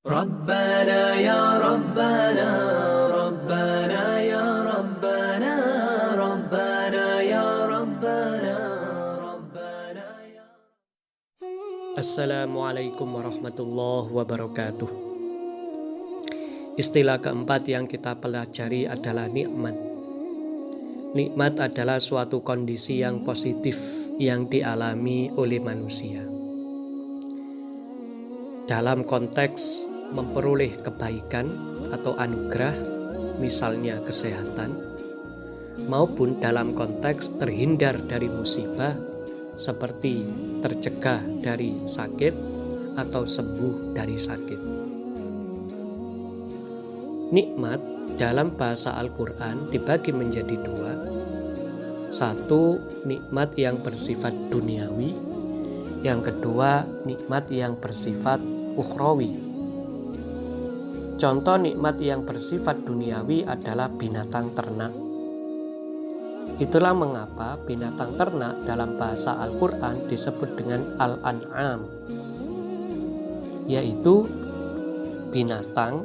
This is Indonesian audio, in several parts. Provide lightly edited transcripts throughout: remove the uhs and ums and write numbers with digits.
ربنا يا ربنا ربنا يا ربنا ربنا يا ربنا ربنا يا Assalamualaikum warahmatullahi wabarakatuh. Istilah keempat yang kita pelajari adalah nikmat. Nikmat adalah suatu kondisi yang positif yang dialami oleh manusia dalam konteks memperoleh kebaikan atau anugerah, misalnya kesehatan, maupun dalam konteks terhindar dari musibah seperti tercegah dari sakit atau sembuh dari sakit. Nikmat dalam bahasa Al-Quran dibagi menjadi dua. Satu, nikmat yang bersifat duniawi. Yang kedua, nikmat yang bersifat ukhrawi. Contoh nikmat yang bersifat duniawi adalah binatang ternak. Itulah mengapa binatang ternak dalam bahasa Al-Quran disebut dengan Al-An'am, yaitu binatang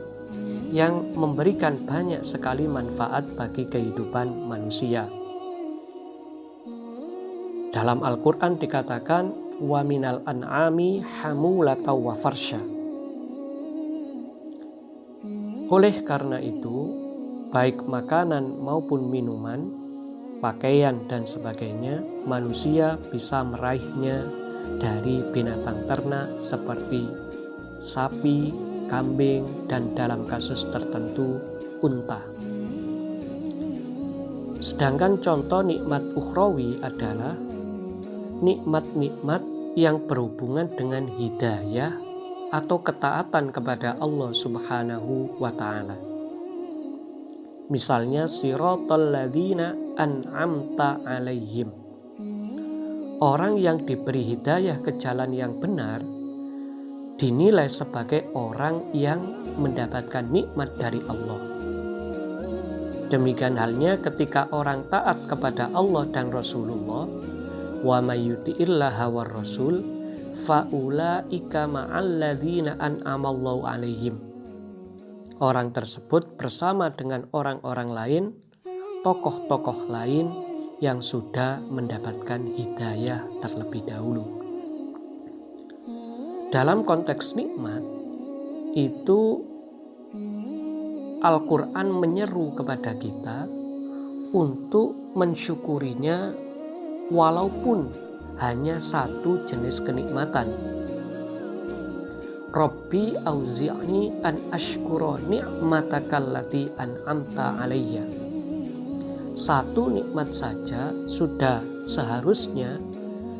yang memberikan banyak sekali manfaat bagi kehidupan manusia. Dalam Al-Quran dikatakan wa minal an'ami hamulatan wa farsha. Oleh karena itu, baik makanan maupun minuman, pakaian dan sebagainya, manusia bisa meraihnya dari binatang ternak seperti sapi, kambing, dan dalam kasus tertentu unta. Sedangkan contoh nikmat ukhrawi adalah nikmat-nikmat yang berhubungan dengan hidayah atau ketaatan kepada Allah Subhanahu wa ta'ala. Misalnya siratal ladzina an'amta alaihim. Orang yang diberi hidayah ke jalan yang benar dinilai sebagai orang yang mendapatkan nikmat dari Allah. Demikian halnya ketika orang taat kepada Allah dan Rasulullah, wa may yuti'illaha war rasul faulaika ma'alladzina an'amallahu alaihim. Orang tersebut bersama dengan orang-orang lain, tokoh-tokoh lain yang sudah mendapatkan hidayah terlebih dahulu. Dalam konteks nikmat itu, Al-Quran menyeru kepada kita untuk mensyukurinya walaupun hanya satu jenis kenikmatan. Rabbi auzi'ni an ashkura ni'matakallati an'amta alayya. Satu nikmat saja sudah seharusnya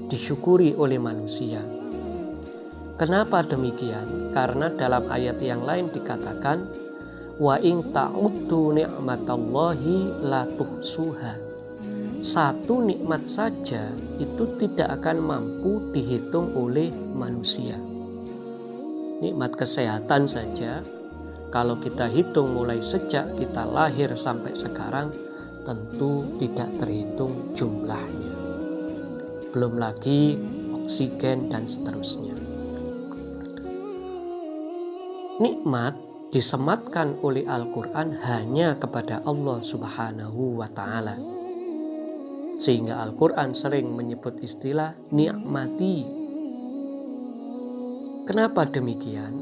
disyukuri oleh manusia. Kenapa demikian? Karena dalam ayat yang lain dikatakan wa in ta'uddu ni'matallahi la tuhsuha. Satu nikmat saja itu tidak akan mampu dihitung oleh manusia. Nikmat kesehatan saja, kalau kita hitung mulai sejak kita lahir sampai sekarang, tentu tidak terhitung jumlahnya. Belum lagi oksigen dan seterusnya. Nikmat disematkan oleh Al-Quran hanya kepada Allah Subhanahu wa ta'ala. Sehingga Al-Quran sering menyebut istilah ni'mati. Kenapa demikian?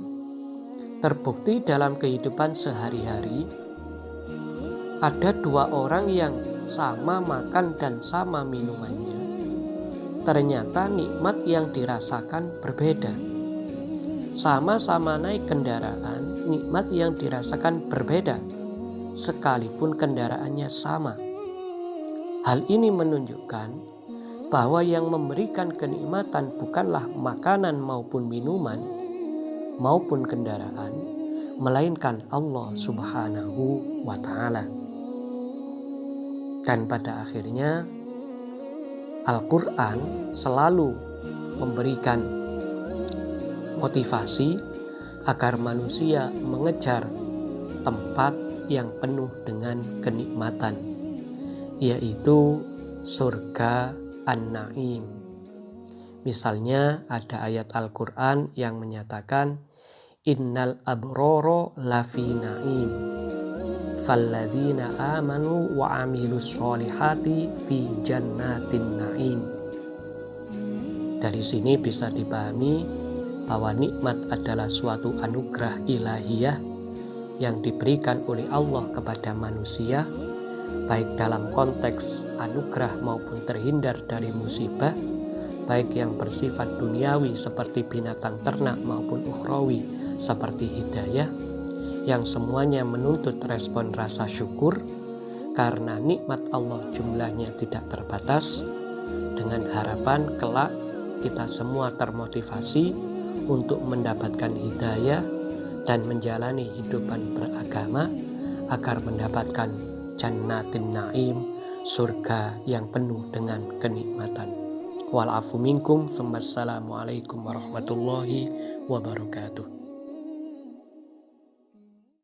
Terbukti dalam kehidupan sehari-hari ada dua orang yang sama makan dan sama minumannya. Ternyata nikmat yang dirasakan berbeda. Sama-sama naik kendaraan, nikmat yang dirasakan berbeda, sekalipun kendaraannya sama. Hal ini menunjukkan bahwa yang memberikan kenikmatan bukanlah makanan maupun minuman maupun kendaraan, melainkan Allah Subhanahu wa ta'ala. Dan pada akhirnya Al-Quran selalu memberikan motivasi agar manusia mengejar tempat yang penuh dengan kenikmatan, yaitu surga An-Naim. Misalnya ada ayat Al-Quran yang menyatakan innal abroro lafi na'im falladzina amanu wa amilus solihati fi jannatin na'im. Dari sini bisa dipahami bahwa nikmat adalah suatu anugerah ilahiyah yang diberikan oleh Allah kepada manusia, baik dalam konteks anugerah maupun terhindar dari musibah, baik yang bersifat duniawi seperti binatang ternak maupun ukhrawi seperti hidayah, yang semuanya menuntut respon rasa syukur karena nikmat Allah jumlahnya tidak terbatas, dengan harapan kelak kita semua termotivasi untuk mendapatkan hidayah dan menjalani hidupan beragama agar mendapatkan jannatin na'im, surga yang penuh dengan kenikmatan. Wal afu minkum, wassalamualaikum warahmatullahi wabarakatuh.